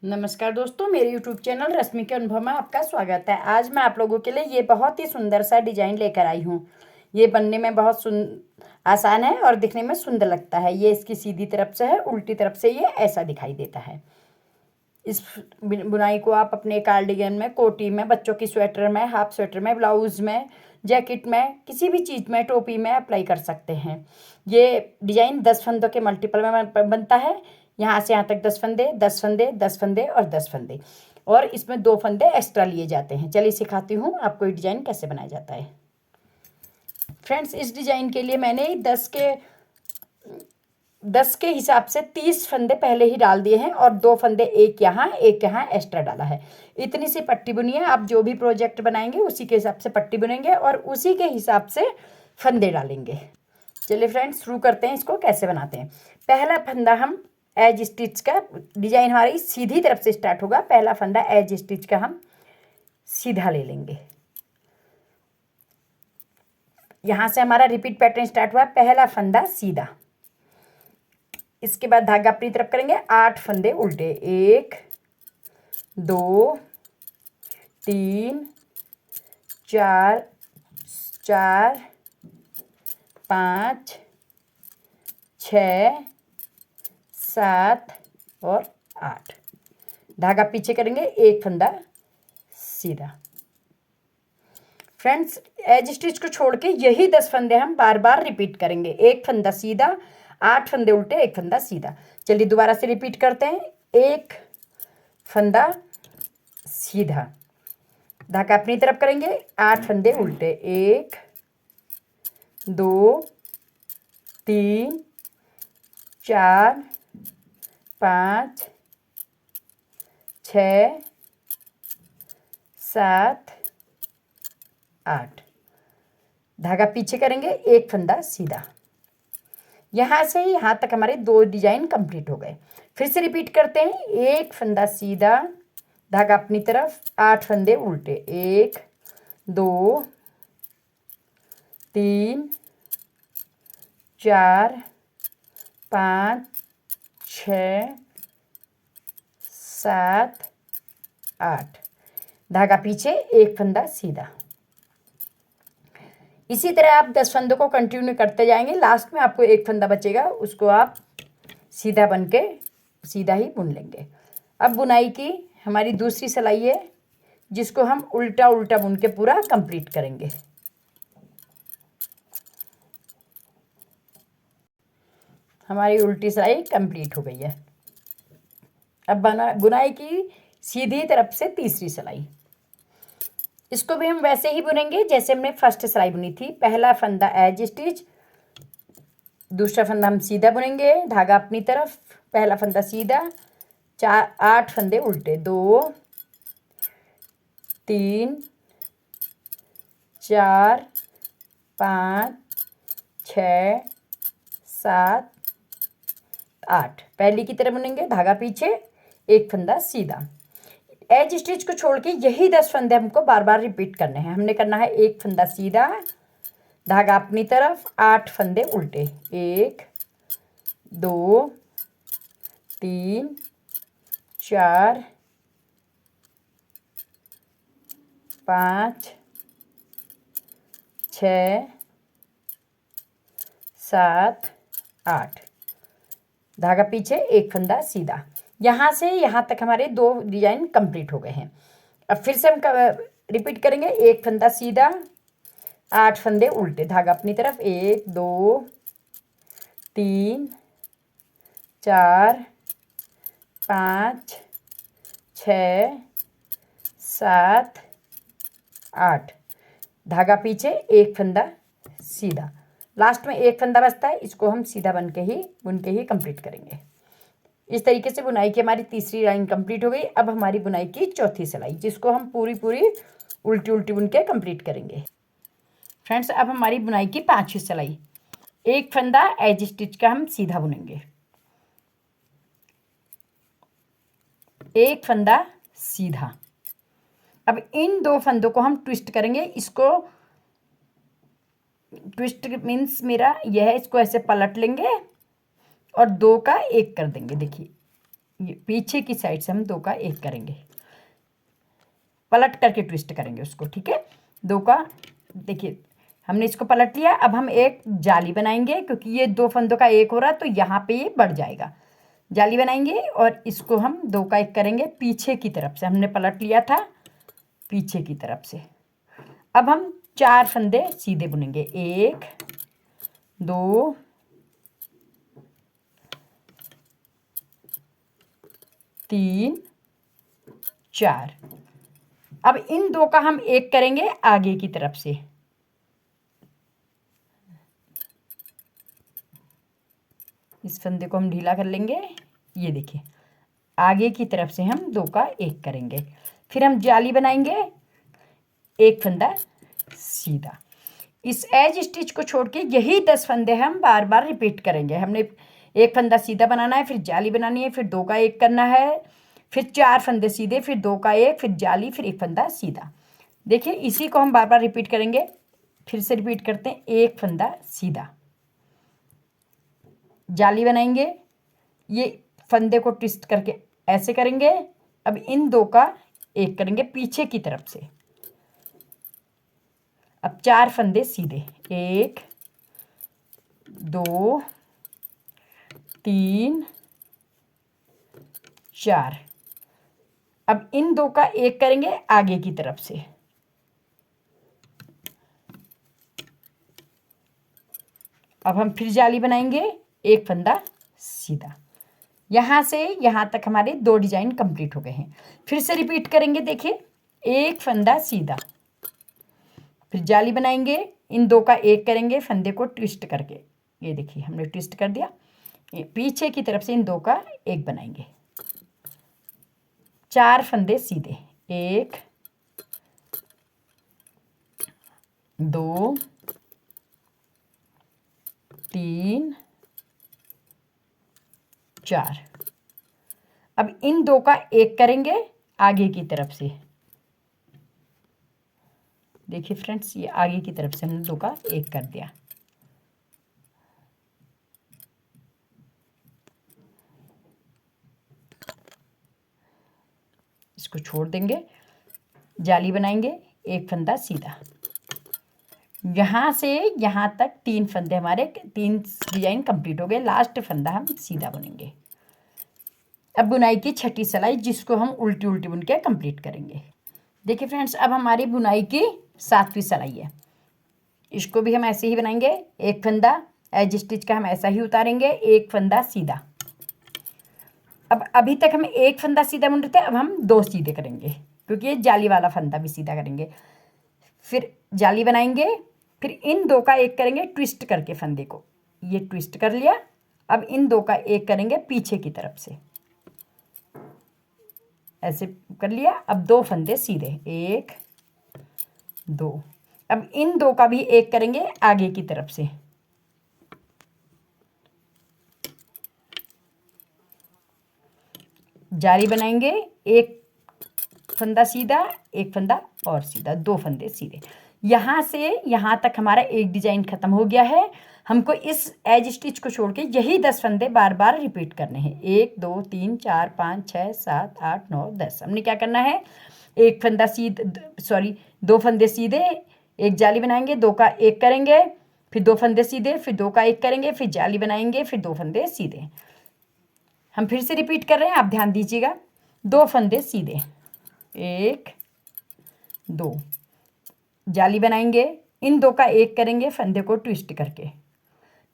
नमस्कार दोस्तों, मेरे YouTube चैनल रश्मि के अनुभव में आपका स्वागत है। आज मैं आप लोगों के लिए ये बहुत ही सुंदर सा डिजाइन लेकर आई हूँ। ये बनने में बहुत आसान है और दिखने में सुंदर लगता है। ये इसकी सीधी तरफ से है, उल्टी तरफ से ये ऐसा दिखाई देता है। इस बुनाई को आप अपने कार्डिगन में, कोटी में, बच्चों की स्वेटर में, हाफ स्वेटर में, ब्लाउज में, जैकेट में, किसी भी चीज़ में, टोपी में अप्लाई कर सकते हैं। ये डिजाइन 10 फंदों के मल्टीपल में बनता है। यहाँ से यहाँ तक 10 फंदे, 10 फंदे, 10 फंदे और 10 फंदे, और इसमें 2 फंदे एक्स्ट्रा लिए जाते हैं। चलिए सिखाती हूँ आपको ये डिजाइन कैसे बनाया जाता है। फ्रेंड्स, इस डिजाइन के लिए मैंने 10 के हिसाब से 30 फंदे पहले ही डाल दिए हैं और 2 फंदे एक यहाँ एक्स्ट्रा डाला है। इतनी सी पट्टी बुनी है। आप जो भी प्रोजेक्ट बनाएंगे उसी के हिसाब से पट्टी बुनेंगे और उसी के हिसाब से फंदे डालेंगे। चलिए फ्रेंड्स, शुरू करते हैं। इसको कैसे बनाते हैं। पहला फंदा हम एज स्टिच का, डिजाइन हमारी सीधी तरफ से स्टार्ट होगा। पहला फंदा एज स्टिच का हम सीधा ले लेंगे। यहाँ से हमारा रिपीट पैटर्न स्टार्ट हुआ। पहला फंदा सीधा, इसके बाद धागा अपनी तरफ करेंगे। 8 फंदे उल्टे, 1 2 3 4 4 5 6 7 और 8। धागा पीछे करेंगे, एक फंदा सीधा। फ्रेंड्स, एज स्टिच को छोड़ के यही 10 फंदे हम बार बार रिपीट करेंगे। एक फंदा सीधा, 8 फंदे उल्टे, एक फंदा सीधा। चलिए दोबारा से रिपीट करते हैं। एक फंदा सीधा, धागा अपनी तरफ करेंगे, 8 फंदे उल्टे, 1 2 3 4 5 6 7 8। धागा पीछे करेंगे, एक फंदा सीधा। यहाँ से यहाँ तक हमारे 2 डिजाइन कंप्लीट हो गए। फिर से रिपीट करते हैं। एक फंदा सीधा, धागा अपनी तरफ, 8 फंदे उल्टे, 1 2 3 4 5 6 7 8। धागा पीछे, एक फंदा सीधा। इसी तरह आप 10 फंदों को कंटिन्यू करते जाएंगे। लास्ट में आपको एक फंदा बचेगा, उसको आप सीधा बन के सीधा ही बुन लेंगे। अब बुनाई की हमारी दूसरी सिलाई है, जिसको हम उल्टा उल्टा बुन के पूरा कंप्लीट करेंगे। हमारी उल्टी सिलाई कंप्लीट हो गई है। अब बुनाई की सीधी तरफ से तीसरी सिलाई, इसको भी हम वैसे ही बुनेंगे जैसे हमने फर्स्ट सिलाई बुनी थी। पहला फंदा एज स्टिच, दूसरा फंदा हम सीधा बुनेंगे, धागा अपनी तरफ, पहला फंदा सीधा, 8 फंदे उल्टे, 2 3 4 5 6 7 8। पहली की तरह बुनेंगे, धागा पीछे, एक फंदा सीधा। एज स्टिच को छोड़ के यही 10 फंदे हमको बार बार रिपीट करने हैं। हमने करना है एक फंदा सीधा, धागा अपनी तरफ, 8 फंदे उल्टे, 1 2 3 4 5 6 7 8। धागा पीछे, एक फंदा सीधा। यहाँ से यहाँ तक हमारे 2 डिजाइन कंप्लीट हो गए हैं। अब फिर से हम रिपीट करेंगे। एक फंदा सीधा, 8 फंदे उल्टे, धागा अपनी तरफ, 1 2 3 4 5 6 7 8। धागा पीछे, एक फंदा सीधा। लास्ट में एक फंदा बचता है, इसको हम सीधा बुन के ही कंप्लीट करेंगे। इस तरीके से बुनाई की हमारी तीसरी लाइन कंप्लीट हो गई। अब हमारी बुनाई की चौथी सिलाई, जिसको हम पूरी उल्टी उल्टी बुन के कंप्लीट करेंगे। फ्रेंड्स, अब हमारी बुनाई की 5वीं सिलाई, एक फंदा एज स्टिच का हम सीधा बुनेंगे, एक फंदा सीधा। अब इन 2 फंदों को हम ट्विस्ट करेंगे। इसको ट्विस्ट मीन्स मेरा यह है, इसको ऐसे पलट लेंगे और 2 का 1 कर देंगे। देखिए, ये पीछे की साइड से हम 2 का 1 करेंगे, पलट करके ट्विस्ट करेंगे उसको, ठीक है। 2 का देखिए हमने इसको पलट लिया। अब हम एक जाली बनाएंगे, क्योंकि ये 2 फंदों का 1 हो रहा है तो यहाँ पे ये बढ़ जाएगा। जाली बनाएंगे और इसको हम 2 का 1 करेंगे पीछे की तरफ से, हमने पलट लिया था पीछे की तरफ से। अब हम 4 फंदे सीधे बुनेंगे, 1 2 3 4। अब इन 2 का हम 1 करेंगे आगे की तरफ से, इस फंदे को हम ढीला कर लेंगे। ये देखिए आगे की तरफ से हम 2 का 1 करेंगे, फिर हम जाली बनाएंगे, एक फंदा सीधा। इस एज स्टिच को छोड़ के यही 10 फंदे हम बार बार रिपीट करेंगे। हमने एक फंदा सीधा बनाना है, फिर जाली बनानी है, फिर 2 का 1 करना है, फिर 4 फंदे सीधे, फिर 2 का 1, फिर जाली, फिर एक फंदा सीधा। देखिए इसी को हम बार बार रिपीट करेंगे। फिर से रिपीट करते हैं, एक फंदा सीधा, जाली बनाएंगे, ये फंदे को ट्विस्ट करके ऐसे करेंगे। अब इन 2 का 1 करेंगे पीछे की तरफ से। अब 4 फंदे सीधे, 1 2 3 4। अब इन 2 का 1 करेंगे आगे की तरफ से, अब हम फिर जाली बनाएंगे, एक फंदा सीधा। यहाँ से यहाँ तक हमारे 2 डिजाइन कंप्लीट हो गए हैं। फिर से रिपीट करेंगे, देखिए एक फंदा सीधा, फिर जाली बनाएंगे, इन 2 का 1 करेंगे फंदे को ट्विस्ट करके। ये देखिए हमने ट्विस्ट कर दिया, पीछे की तरफ से इन 2 का 1 बनाएंगे, 4 फंदे सीधे, 1 2 3 4। अब इन 2 का 1 करेंगे आगे की तरफ से। देखिए फ्रेंड्स ये आगे की तरफ से हमने 2 का 1 कर दिया। इसको छोड़ देंगे, जाली बनाएंगे, एक फंदा सीधा। यहाँ से यहाँ तक 3 फंदे हमारे 3 डिजाइन कंप्लीट हो गए। लास्ट फंदा हम सीधा बुनेंगे। अब बुनाई की छठी सिलाई, जिसको हम उल्टी उल्टी बुन के कंप्लीट करेंगे। देखिए फ्रेंड्स अब हमारी बुनाई की 7वीं सिलाई है। इसको भी हम ऐसे ही बनाएंगे, एक फंदा एज स्टिच का हम ऐसा ही उतारेंगे, एक फंदा सीधा। अब अभी तक हम एक फंदा सीधा बुन रहे थे, अब हम 2 सीधे करेंगे, क्योंकि ये जाली वाला फंदा भी सीधा करेंगे। फिर जाली बनाएंगे, फिर इन 2 का 1 करेंगे ट्विस्ट करके फंदे को, ये ट्विस्ट कर लिया। अब इन 2 का 1 करेंगे पीछे की तरफ से, ऐसे कर लिया। अब 2 फंदे सीधे, 1 2। अब इन 2 का भी 1 करेंगे आगे की तरफ से, जाली बनाएंगे, एक फंदा सीधा, एक फंदा और सीधा, 2 फंदे सीधे। यहाँ से यहाँ तक हमारा एक डिजाइन खत्म हो गया है। हमको इस एज स्टिच को छोड़ के यही 10 फंदे बार बार रिपीट करने हैं। 1 2 3 4 5 6 7 8 9 10। हमने क्या करना है, एक फंदा सीधे 2 फंदे सीधे, एक जाली बनाएंगे, 2 का 1 करेंगे, फिर 2 फंदे सीधे, फिर 2 का 1 करेंगे, फिर जाली बनाएंगे, फिर 2 फंदे सीधे। हम फिर से रिपीट कर रहे हैं, आप ध्यान दीजिएगा। 2 फंदे सीधे, 1 2, जाली बनाएंगे, इन 2 का 1 करेंगे फंदे को ट्विस्ट करके,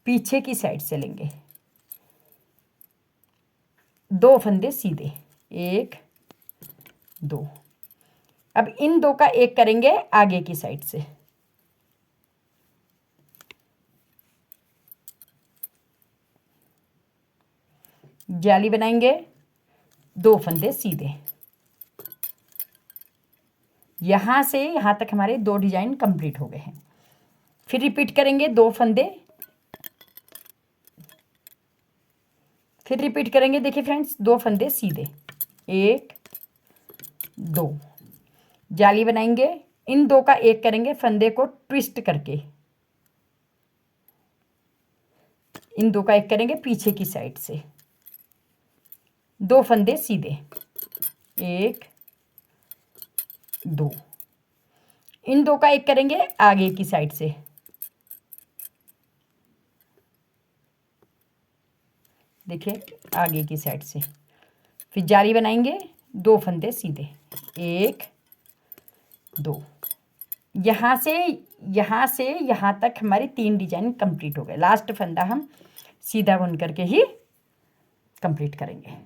पीछे की साइड से लेंगे, 2 फंदे सीधे, 1 2। अब इन 2 का 1 करेंगे आगे की साइड से, जाली बनाएंगे, 2 फंदे सीधे। यहाँ से यहाँ तक हमारे 2 डिजाइन कंप्लीट हो गए हैं। फिर रिपीट करेंगे, 2 फंदे, फिर रिपीट करेंगे। देखिए फ्रेंड्स 2 फंदे सीधे, 1 2, जाली बनाएंगे, इन 2 का 1 करेंगे फंदे को ट्विस्ट करके, इन 2 का 1 करेंगे पीछे की साइड से, दो फंदे सीधे, एक दो, इन दो का एक करेंगे आगे की साइड से, देखिए आगे की साइड से, फिर जाली बनाएंगे, दो फंदे सीधे, एक दो, यहाँ से यहाँ तक हमारी 3 डिजाइन कंप्लीट हो गए। लास्ट फंदा हम सीधा बुन करके ही कंप्लीट करेंगे।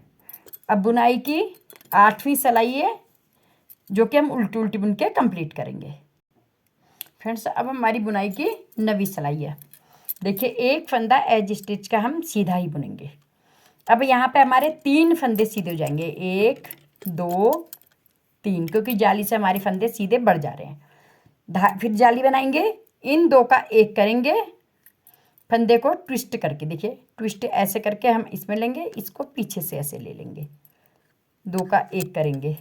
अब बुनाई की 8वीं सिलाई है जो कि हम उल्टी उल्टी बुन के कंप्लीट करेंगे। फ्रेंड्स अब हमारी बुनाई की 9वीं सिलाई है। देखिए एक फंदा एज स्टिच का हम सीधा ही बुनेंगे। अब यहाँ पे हमारे 3 फंदे सीधे हो जाएंगे, 1 2 3, क्योंकि जाली से हमारे फंदे सीधे बढ़ जा रहे हैं। फिर जाली बनाएंगे, इन दो का एक करेंगे, फंदे को ट्विस्ट करके, देखिए ट्विस्ट ऐसे करके हम इसमें लेंगे, इसको पीछे से ऐसे ले लेंगे, दो का एक करेंगे।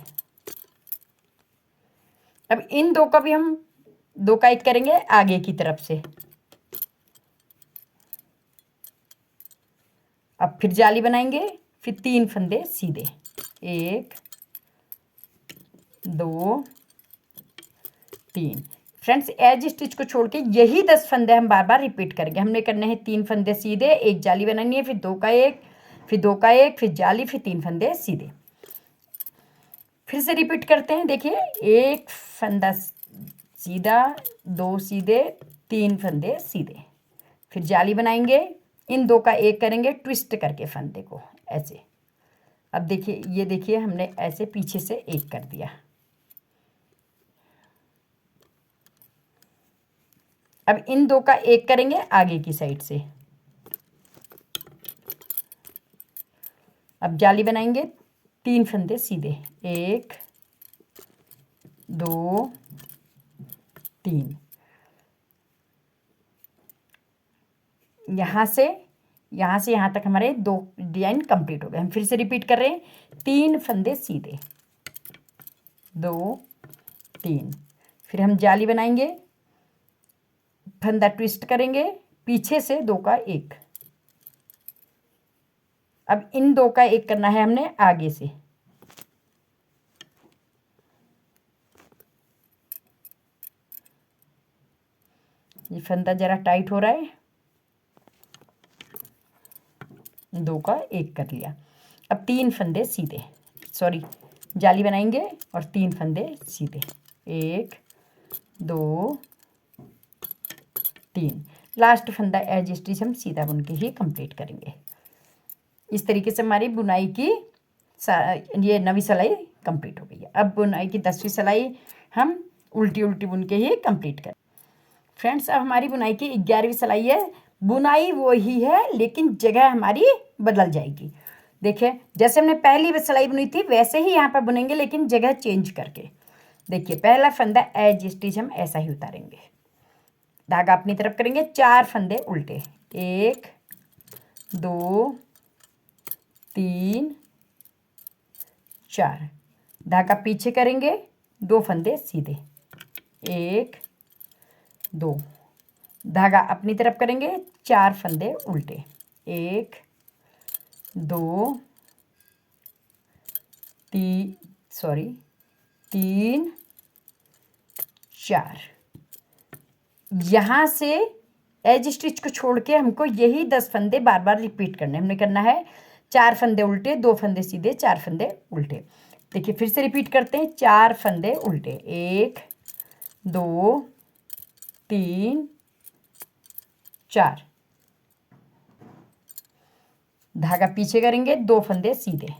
अब इन दो का भी हम दो का एक करेंगे आगे की तरफ से। अब फिर जाली बनाएंगे, फिर 3 फंदे सीधे, 1 2 3। फ्रेंड्स एज स्टिच को छोड़ के यही 10 फंदे हम बार बार रिपीट करेंगे। हमने करने हैं 3 फंदे सीधे, एक जाली बनानी है, फिर दो का एक, फिर दो का एक, फिर जाली, फिर 3 फंदे सीधे। फिर से रिपीट करते हैं, देखिए एक फंदा सीधा, दो सीधे, 3 फंदे सीधे, फिर जाली बनाएंगे, इन दो का एक करेंगे ट्विस्ट करके फंदे को ऐसे। अब देखिए ये देखिए हमने ऐसे पीछे से एक कर दिया। अब इन दो का एक करेंगे आगे की साइड से। अब जाली बनाएंगे, 3 फंदे सीधे, 1 2 3। यहाँ से यहाँ तक हमारे 2 डिजाइन कंप्लीट हो गए। हम फिर से रिपीट कर रहे हैं, 3 फंदे सीधे, 2 3, फिर हम जाली बनाएंगे, फंदा ट्विस्ट करेंगे, पीछे से दो का एक। अब इन दो का एक करना है हमने आगे से। ये फंदा जरा टाइट हो रहा है, दो का एक कर लिया। अब 3 फंदे सीधे, सॉरी जाली बनाएंगे और 3 फंदे सीधे, 1 2 3। लास्ट फंदा एज स्टिच हम सीधा बुन के ही कंप्लीट करेंगे। इस तरीके से हमारी बुनाई की ये 9वीं सिलाई कंप्लीट हो गई है। अब बुनाई की 10वीं सिलाई हम उल्टी उल्टी बुन के ही कंप्लीट करें। फ्रेंड्स अब हमारी बुनाई की 11वीं सिलाई है। बुनाई वो ही है लेकिन जगह हमारी बदल जाएगी। देखिए जैसे हमने पहली सिलाई बुनी थी वैसे ही यहाँ पर बुनेंगे लेकिन जगह चेंज करके। देखिए पहला फंदा एज स्टिच हम ऐसा ही उतारेंगे, धागा अपनी तरफ करेंगे, 4 फंदे उल्टे, 1 2 3 4, धागा पीछे करेंगे, 2 फंदे सीधे, 1 2, धागा अपनी तरफ करेंगे, 4 फंदे उल्टे, 1 2 3 4। यहाँ से एज स्टिच को छोड़ के हमको यही 10 फंदे बार बार रिपीट करने। हमने करना है 4 फंदे उल्टे, 2 फंदे सीधे, 4 फंदे उल्टे। देखिए फिर से रिपीट करते हैं, 4 फंदे उल्टे, 1 2 3 4, धागा पीछे करेंगे, 2 फंदे सीधे।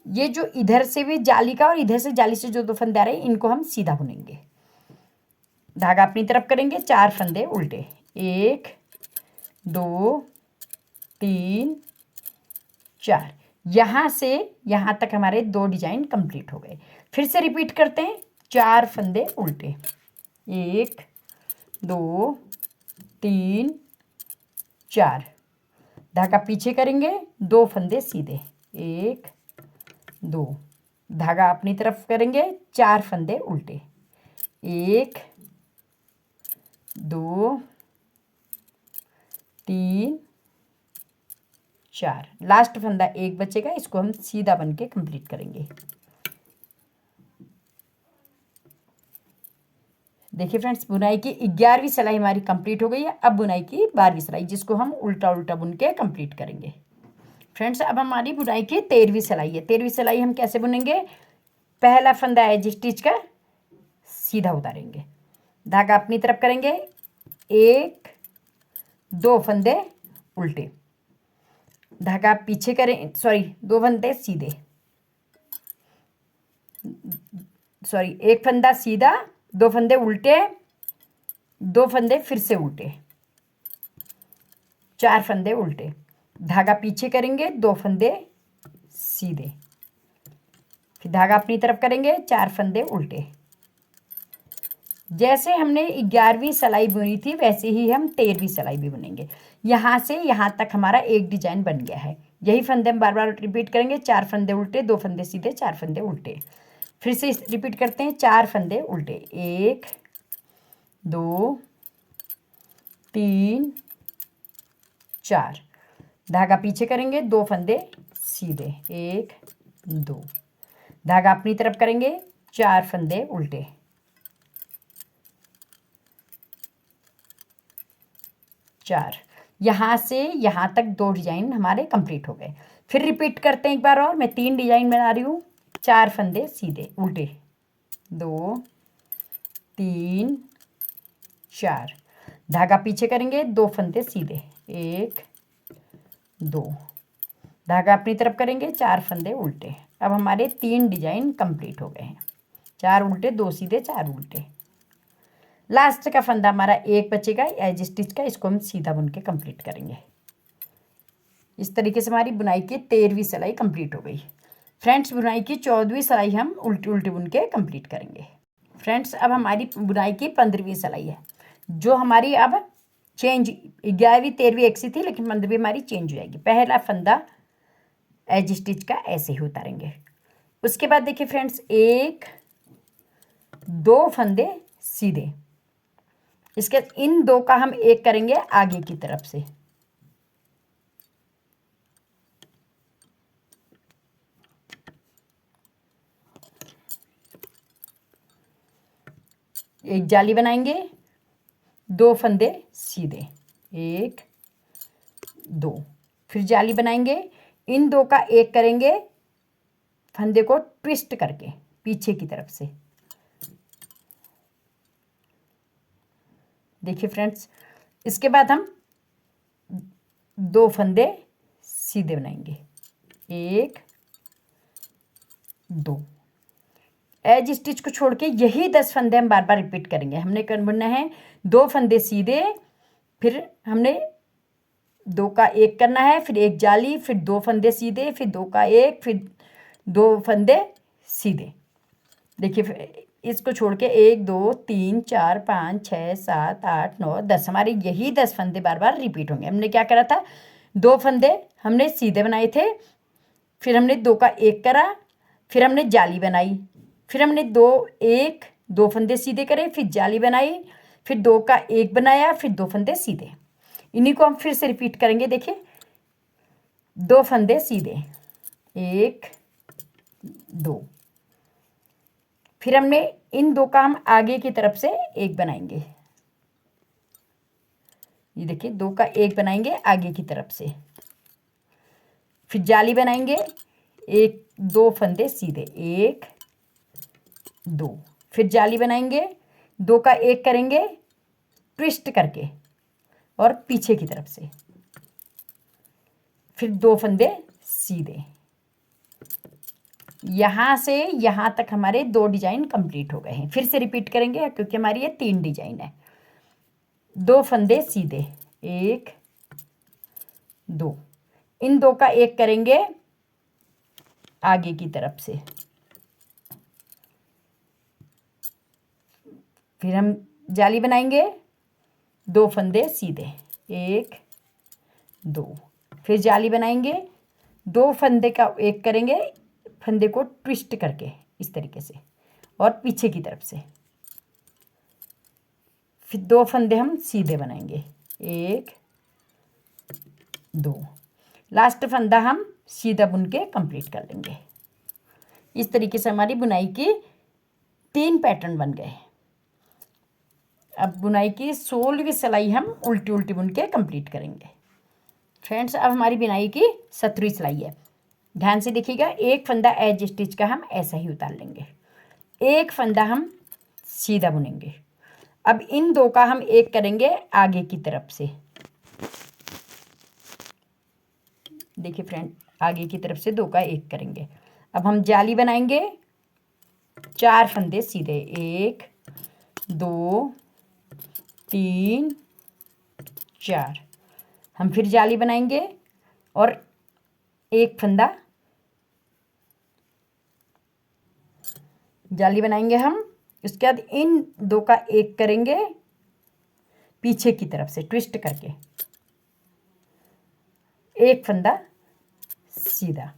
ये जो इधर से भी जाली का और इधर से जाली से जो 2 फंदे आ रहे हैं इनको हम सीधा बुनेंगे। धागा अपनी तरफ करेंगे, 4 फंदे उल्टे, 1 2 3 4। यहाँ से यहाँ तक हमारे 2 डिजाइन कंप्लीट हो गए। फिर से रिपीट करते हैं, 4 फंदे उल्टे, 1 2 3 4, धागा पीछे करेंगे, 2 फंदे सीधे, 1 2, धागा अपनी तरफ करेंगे, 4 फंदे उल्टे, 1 2 3 4। लास्ट फंदा एक बचेगा, इसको हम सीधा बन के कंप्लीट करेंगे। देखिए फ्रेंड्स, बुनाई की 11वीं सिलाई हमारी कंप्लीट हो गई है। अब बुनाई की 12वीं सिलाई, जिसको हम उल्टा उल्टा बुन के कंप्लीट करेंगे। फ्रेंड्स, अब हमारी बुनाई की 13वीं सिलाई है। 13वीं सिलाई हम कैसे बुनेंगे? पहला फंदा एज स्टिच का सीधा उतारेंगे, धागा अपनी तरफ करेंगे, 1 2 फंदे उल्टे, धागा पीछे करें, सॉरी 2 फंदे सीधे, सॉरी 1 फंदा सीधा, 2 फंदे उल्टे, 2 फंदे फिर से उल्टे, 4 फंदे उल्टे, धागा पीछे करेंगे, 2 फंदे सीधे, फिर धागा अपनी तरफ करेंगे, 4 फंदे उल्टे। जैसे हमने 11वीं सिलाई बुनी थी वैसे ही हम 13वीं सिलाई भी बुनेंगे। यहाँ से यहाँ तक हमारा एक डिजाइन बन गया है। यही फंदे हम बार बार रिपीट करेंगे। 4 फंदे उल्टे, 2 फंदे सीधे, 4 फंदे उल्टे। फिर से रिपीट करते हैं, 4 फंदे उल्टे, 1 2 3 4, धागा पीछे करेंगे, 2 फंदे सीधे, 1 2, धागा अपनी तरफ करेंगे, 4 फंदे उल्टे, 4। यहाँ से यहाँ तक 2 डिजाइन हमारे कंप्लीट हो गए। फिर रिपीट करते हैं एक बार और। मैं 3 डिजाइन बना रही हूँ। 4 फंदे सीधे उल्टे, 2 3 4, धागा पीछे करेंगे, 2 फंदे सीधे, 1 2, धागा अपनी तरफ करेंगे, 4 फंदे उल्टे। अब हमारे 3 डिजाइन कंप्लीट हो गए हैं। 4 उल्टे, 2 सीधे, 4 उल्टे। लास्ट का फंदा हमारा एक बचेगा एज स्टिच का, इसको हम सीधा बुन के कंप्लीट करेंगे। इस तरीके से हमारी बुनाई की 13वीं सिलाई कंप्लीट हो गई। फ्रेंड्स, बुनाई की 14वीं सिलाई हम उल्टी उल्टी बुन के कंप्लीट करेंगे। फ्रेंड्स, अब हमारी बुनाई की 15वीं सिलाई है, जो हमारी अब चेंज, 11वीं 13वीं एक सी थी, लेकिन 15वीं हमारी चेंज हो जाएगी। पहला फंदा एज स्टिच का ऐसे ही उतारेंगे। उसके बाद देखिए फ्रेंड्स, 1 2 फंदे सीधे, इसके इन 2 का हम एक करेंगे आगे की तरफ से, एक जाली बनाएंगे, 2 फंदे सीधे, 1 2, फिर जाली बनाएंगे, इन 2 का एक करेंगे फंदे को ट्विस्ट करके पीछे की तरफ से। देखिए फ्रेंड्स, इसके बाद हम 2 फंदे सीधे बनाएंगे, 1 2। एज स्टिच को छोड़ के यही 10 फंदे हम बार बार रिपीट करेंगे। हमने कौन बुनना है? 2 फंदे सीधे, फिर हमने 2 का एक करना है, फिर एक जाली, फिर 2 फंदे सीधे, फिर 2 का एक, फिर 2 फंदे सीधे। देखिए, इसको छोड़ के 1 2 3 4 5 6 7 8 9 10, हमारे यही 10 फंदे बार बार रिपीट होंगे। हमने क्या करा था? 2 फंदे हमने सीधे बनाए थे, फिर हमने 2 का एक करा, फिर हमने जाली बनाई, फिर हमने 2 फंदे सीधे करे, फिर जाली बनाई, फिर 2 का एक बनाया, फिर 2 फंदे सीधे। इन्हीं को हम फिर से रिपीट करेंगे। देखिए, 2 फंदे सीधे, 1 2, फिर हमने इन 2 का हम आगे की तरफ से एक बनाएंगे। ये देखिए, 2 का एक बनाएंगे आगे की तरफ से, फिर जाली बनाएंगे, 1 2 फंदे सीधे, 1 2, फिर जाली बनाएंगे, 2 का एक करेंगे ट्विस्ट करके और पीछे की तरफ से, फिर 2 फंदे सीधे। यहाँ से यहाँ तक हमारे 2 डिजाइन कंप्लीट हो गए हैं। फिर से रिपीट करेंगे क्योंकि हमारी ये 3 डिजाइन है। 2 फंदे सीधे, 1 2, इन 2 का एक करेंगे आगे की तरफ से, फिर हम जाली बनाएंगे, 2 फंदे सीधे, 1 2, फिर जाली बनाएंगे, 2 फंदे का एक करेंगे, फंदे को ट्विस्ट करके इस तरीके से और पीछे की तरफ से, फिर 2 फंदे हम सीधे बनाएंगे, 1 2, लास्ट फंदा हम सीधा बुन के कंप्लीट कर लेंगे। इस तरीके से हमारी बुनाई की 3 पैटर्न बन गए। अब बुनाई की 16वीं सिलाई हम उल्टी उल्टी बुन के कंप्लीट करेंगे। फ्रेंड्स, अब हमारी बुनाई की 17वीं सिलाई है। ध्यान से देखिएगा, एक फंदा एज स्टिच का हम ऐसा ही उतार लेंगे, एक फंदा हम सीधा बुनेंगे। अब इन दो का हम एक करेंगे आगे की तरफ से। देखिए फ्रेंड, आगे की तरफ से 2 का एक करेंगे। अब हम जाली बनाएंगे, 4 फंदे सीधे, 1 2 3 4। हम फिर जाली बनाएंगे और एक फंदा जाली बनाएंगे हम। उसके बाद इन 2 का एक करेंगे पीछे की तरफ से ट्विस्ट करके, एक फंदा सीधा।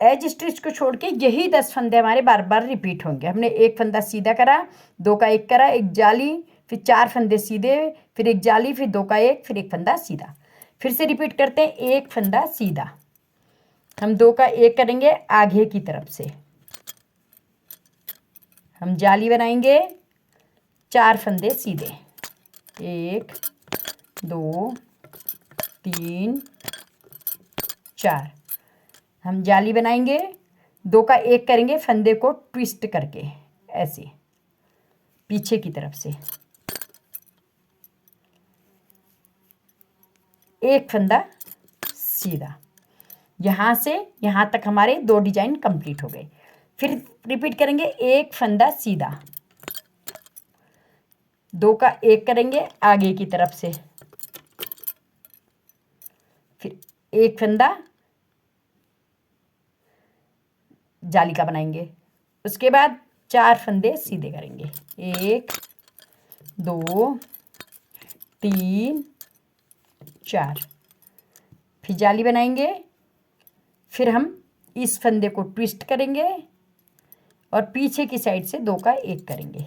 एज स्टिच को छोड़ के यही 10 फंदे हमारे बार बार रिपीट होंगे। हमने एक फंदा सीधा करा, 2 का एक करा, एक जाली, फिर 4 फंदे सीधे, फिर एक जाली, फिर 2 का एक, फिर एक फंदा सीधा। फिर से रिपीट करते हैं, एक फंदा सीधा, हम 2 का एक करेंगे आगे की तरफ से, हम जाली बनाएंगे, 4 फंदे सीधे, 1 2 3 4। हम जाली बनाएंगे, 2 का एक करेंगे फंदे को ट्विस्ट करके ऐसे पीछे की तरफ से, एक फंदा सीधा। यहाँ से यहाँ तक हमारे 2 डिजाइन कंप्लीट हो गए। फिर रिपीट करेंगे, एक फंदा सीधा, 2 का एक करेंगे आगे की तरफ से, फिर एक फंदा जाली का बनाएंगे। उसके बाद 4 फंदे सीधे करेंगे, 1 2 3 4। फिर जाली बनाएंगे, फिर हम इस फंदे को ट्विस्ट करेंगे और पीछे की साइड से 2 का एक करेंगे,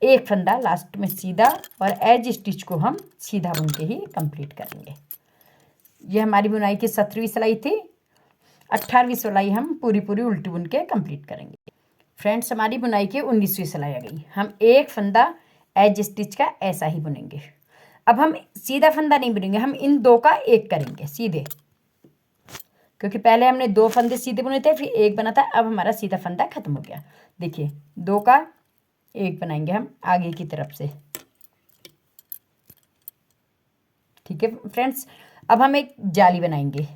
एक फंदा लास्ट में सीधा, और एज स्टिच को हम सीधा बुन के ही कंप्लीट करेंगे। ये हमारी बुनाई की 17वीं सिलाई थी। 18वीं सिलाई हम पूरी पूरी उल्टी बुन के कंप्लीट करेंगे। फ्रेंड्स, हमारी बुनाई की 19वीं सिलाई आ गई। हम एक फंदा एज स्टिच का ऐसा ही बुनेंगे। अब हम सीधा फंदा नहीं बुनेंगे, हम इन 2 का एक करेंगे सीधे, क्योंकि पहले हमने 2 फंदे सीधे बुने थे, फिर एक बना था। अब हमारा सीधा फंदा खत्म हो गया। देखिए, 2 का एक बनाएंगे हम आगे की तरफ से। ठीक है फ्रेंड्स, अब हम एक जाली बनाएंगे,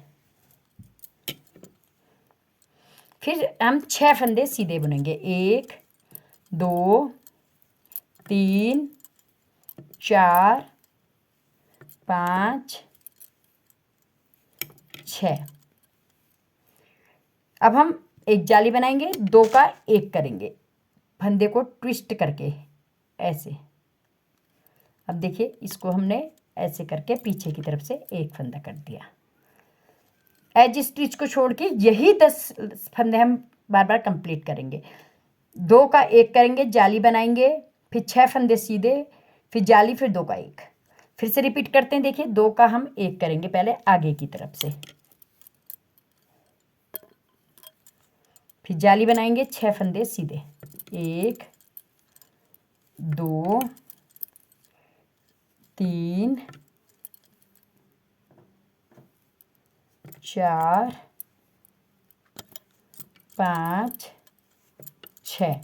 फिर हम 6 फंदे सीधे बुनेंगे, 1 2 3 4 5 6। अब हम एक जाली बनाएंगे, 2 का एक करेंगे फंदे को ट्विस्ट करके ऐसे। अब देखिए, इसको हमने ऐसे करके पीछे की तरफ से एक फंदा कर दिया। एज स्टिच को छोड़ के यही 10 फंदे हम बार बार कंप्लीट करेंगे। 2 का एक करेंगे, जाली बनाएंगे, फिर 6 फंदे सीधे, फिर जाली, फिर 2 का एक। फिर से रिपीट करते हैं। देखिए, 2 का हम एक करेंगे पहले आगे की तरफ से, फिर जाली बनाएंगे, 6 फंदे सीधे, 1 2 3 4 5 6।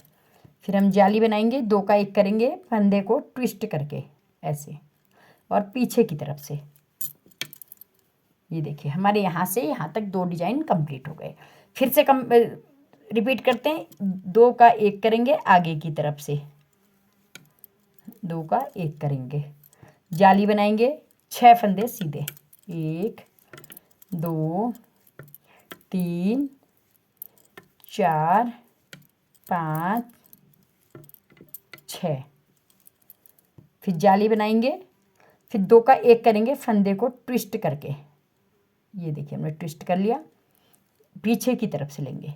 फिर हम जाली बनाएंगे, 2 का एक करेंगे फंदे को ट्विस्ट करके ऐसे और पीछे की तरफ से। ये देखिए, हमारे यहाँ से यहाँ तक 2 डिजाइन कंप्लीट हो गए। फिर से रिपीट करते हैं, 2 का एक करेंगे आगे की तरफ से, 2 का एक करेंगे, जाली बनाएंगे, 6 फंदे सीधे, 1 2 3 4 5 6। फिर जाली बनाएंगे, फिर 2 का एक करेंगे फंदे को ट्विस्ट करके। ये देखिए, हमने ट्विस्ट कर लिया, पीछे की तरफ से लेंगे।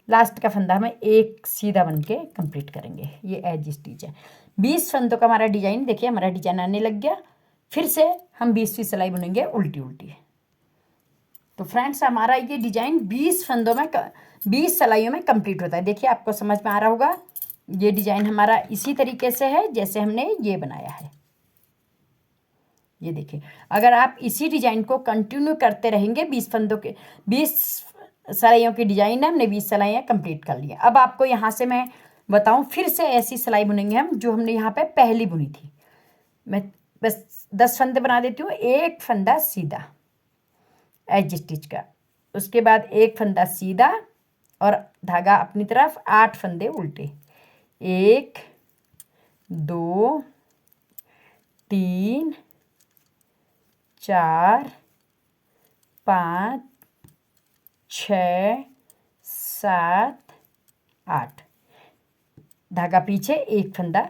लास्ट का फंदा हमें एक सीधा बन के कंप्लीट करेंगे। ये एज स्टिच है। 20 फंदों का हमारा डिजाइन, देखिए हमारा डिजाइन आने लग गया। फिर से हम 20वीं सिलाई बुनेंगे उल्टी उल्टी। तो फ्रेंड्स हमारा ये डिजाइन 20 फंदों में 20 सिलाइयों में कंप्लीट होता है। देखिए आपको समझ में आ रहा होगा। ये डिजाइन हमारा इसी तरीके से है जैसे हमने ये बनाया है। ये देखिए, अगर आप इसी डिजाइन को कंटिन्यू करते रहेंगे 20 फंदों के 20 सिलाइयों की डिजाइन है, हमने 20 सिलाइयाँ कंप्लीट कर ली है। अब आपको यहाँ से मैं बताऊँ, फिर से ऐसी सिलाई बुनेंगे हम जो हमने यहाँ पे पहली बुनी थी। मैं बस 10 फंदे बना देती हूँ। एक फंदा सीधा एज स्टिच का, उसके बाद एक फंदा सीधा और धागा अपनी तरफ, 8 फंदे उल्टे। 1 2 3 4 5 6 7 8, धागा पीछे, एक फंदा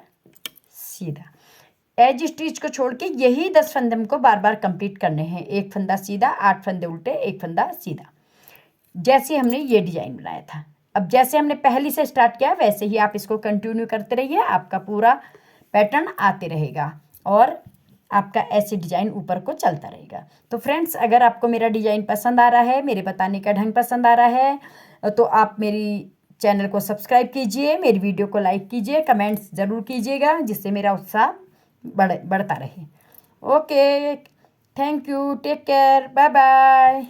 सीधा। एज स्टिच को छोड़ के यही 10 फंदे हमको बार बार कंप्लीट करने हैं। एक फंदा सीधा, 8 फंदे उल्टे, एक फंदा सीधा, जैसे हमने ये डिजाइन बनाया था। अब जैसे हमने पहली से स्टार्ट किया वैसे ही आप इसको कंटिन्यू करते रहिए, आपका पूरा पैटर्न आते रहेगा और आपका ऐसे डिजाइन ऊपर को चलता रहेगा। तो फ्रेंड्स, अगर आपको मेरा डिजाइन पसंद आ रहा है, मेरे बताने का ढंग पसंद आ रहा है, तो आप मेरी चैनल को सब्सक्राइब कीजिए, मेरी वीडियो को लाइक कीजिए, कमेंट्स ज़रूर कीजिएगा, जिससे मेरा उत्साह बढ़ता रहे। Okay, thank you, take care, bye bye.